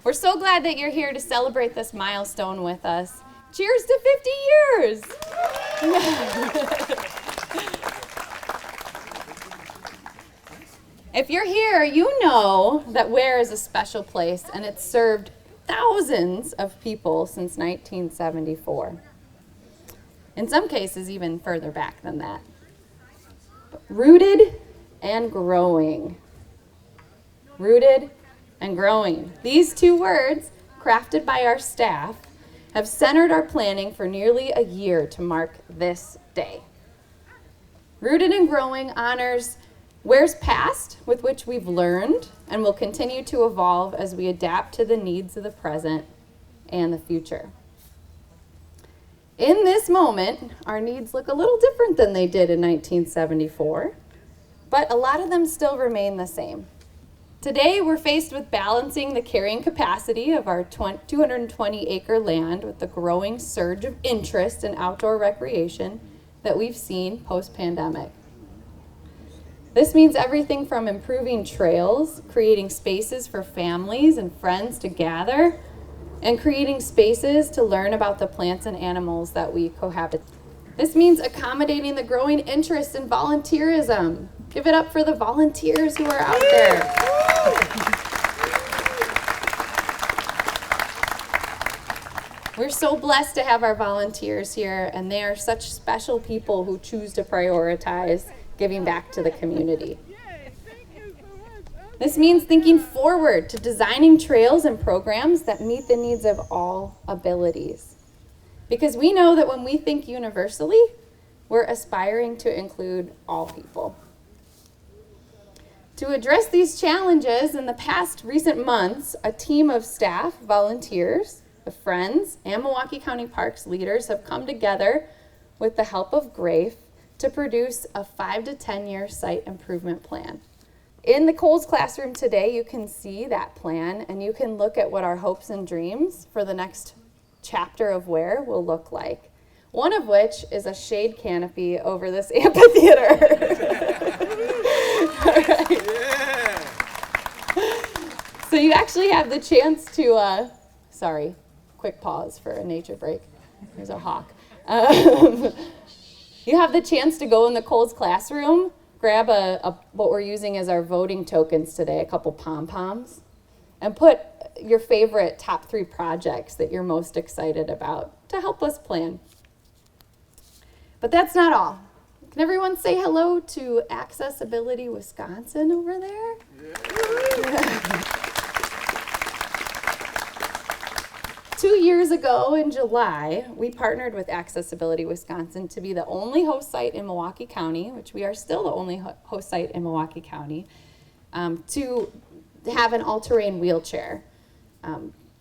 We're so glad that you're here to celebrate this milestone with us. Cheers to 50 years! If you're here, you know that Wehr is a special place, and it's served thousands of people since 1974. In some cases, even further back than that. Rooted and growing. Rooted and growing. These two words, crafted by our staff, have centered our planning for nearly a year to mark this day. Rooted and growing honors Wehr's past, with which we've learned and will continue to evolve as we adapt to the needs of the present and the future. In this moment, our needs look a little different than they did in 1974, but a lot of them still remain the same. Today, we're faced with balancing the carrying capacity of our 220-acre land with the growing surge of interest in outdoor recreation that we've seen post-pandemic. This means everything from improving trails, creating spaces for families and friends to gather, and creating spaces to learn about the plants and animals that we cohabit. This means accommodating the growing interest in volunteerism. Give it up for the volunteers who are out there. We're so blessed to have our volunteers here, and they are such special people who choose to prioritize giving back to the community. This means thinking forward to designing trails and programs that meet the needs of all abilities. Because we know that when we think universally, we're aspiring to include all people. To address these challenges, in the past recent months, a team of staff, volunteers, the Friends, and Milwaukee County Parks leaders have come together with the help of GRAFE to produce a 5 to 10 year site improvement plan. In the Coles classroom today, you can see that plan, and you can look at what our hopes and dreams for the next chapter of Wehr will look like. One of which is a shade canopy over this amphitheater. All right. Yeah. So you actually have the chance to, quick pause for a nature break. There's a hawk. You have the chance to go in the Coles classroom, grab what we're using as our voting tokens today, a couple pom-poms, and put your favorite top 3 projects that you're most excited about to help us plan. But that's not all. Can everyone say hello to Accessibility Wisconsin over there? Yeah. 2 years ago in July, we partnered with Accessibility Wisconsin to be the only host site in Milwaukee County, which we are still the only host site in Milwaukee County, to have an all-terrain wheelchair.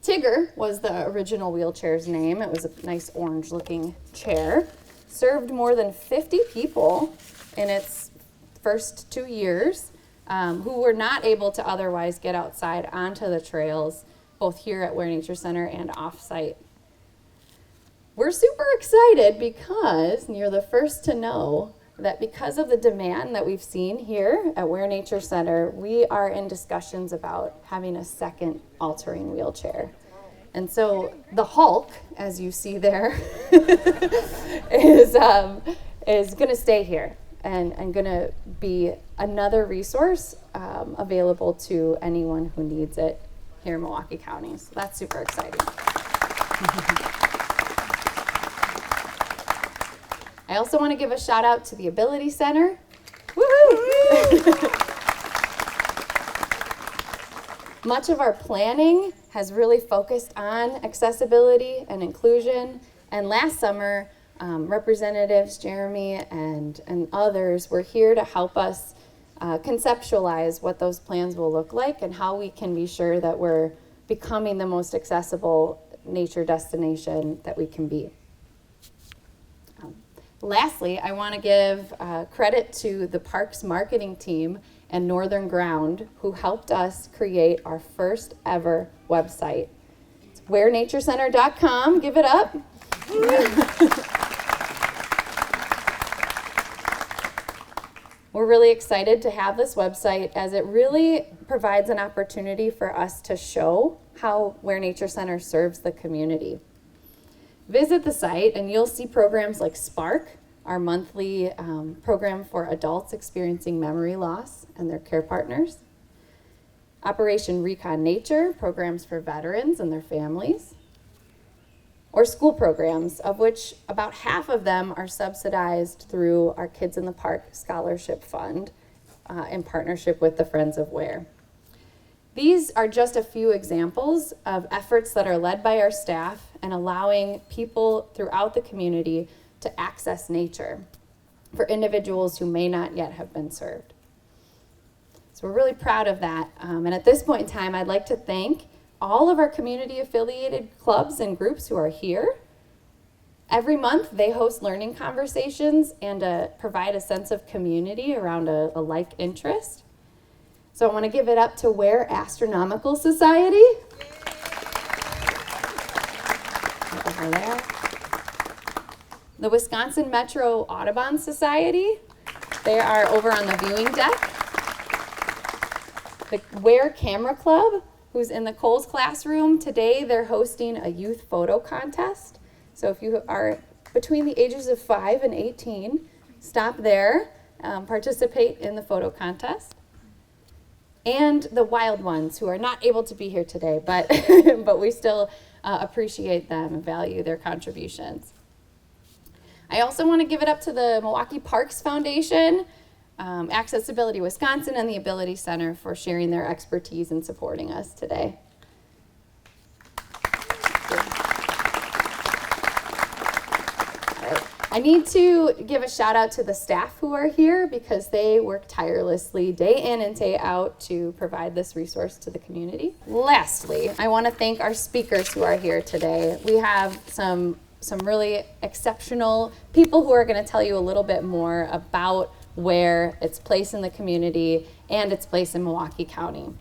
Tigger was the original wheelchair's name. It was a nice orange-looking chair. Served more than 50 people in its first 2 years who were not able to otherwise get outside onto the trails, both here at Wehr Nature Center and off-site. We're super excited because you're the first to know that because of the demand that we've seen here at Wehr Nature Center, we are in discussions about having a second all-terrain wheelchair. And so the Hulk, as you see there, is going to stay here and going to be another resource available to anyone who needs it here in Milwaukee County. So that's super exciting. I also want to give a shout out to the Ability Center. Woohoo! Much of our planning has really focused on accessibility and inclusion. And last summer, Representatives Jeremy and others were here to help us conceptualize what those plans will look like and how we can be sure that we're becoming the most accessible nature destination that we can be. Lastly, I want to give credit to the Parks marketing team and Northern Ground who helped us create our first ever website. It's wehrnaturecenter.com. Give it up. We're really excited to have this website as it really provides an opportunity for us to show how Wehr Nature Center serves the community. Visit the site and you'll see programs like Spark, our monthly program for adults experiencing memory loss and their care partners. Operation Recon Nature, programs for veterans and their families. Or school programs, of which about half of them are subsidized through our Kids in the Park Scholarship Fund in partnership with the Friends of Wehr. These are just a few examples of efforts that are led by our staff and allowing people throughout the community to access nature for individuals who may not yet have been served. So we're really proud of that. And at this point in time, I'd like to thank all of our community affiliated clubs and groups who are here. Every month they host learning conversations and provide a sense of community around a like interest. So I want to give it up to Wehr Astronomical Society. Over there. The Wisconsin Metro Audubon Society. They are over on the viewing deck. The Wehr Camera Club, who's in the Coles classroom. Today they're hosting a youth photo contest. So if you are between the ages of 5 and 18, stop there, participate in the photo contest. And the Wild Ones, who are not able to be here today, but, but we still appreciate them and value their contributions. I also want to give it up to the Milwaukee Parks Foundation, Accessibility Wisconsin, and the Ability Center for sharing their expertise and supporting us today. I need to give a shout out to the staff who are here because they work tirelessly day in and day out to provide this resource to the community. Lastly, I want to thank our speakers who are here today. We have some really exceptional people who are going to tell you a little bit more about Wehr, its place in the community, and its place in Milwaukee County.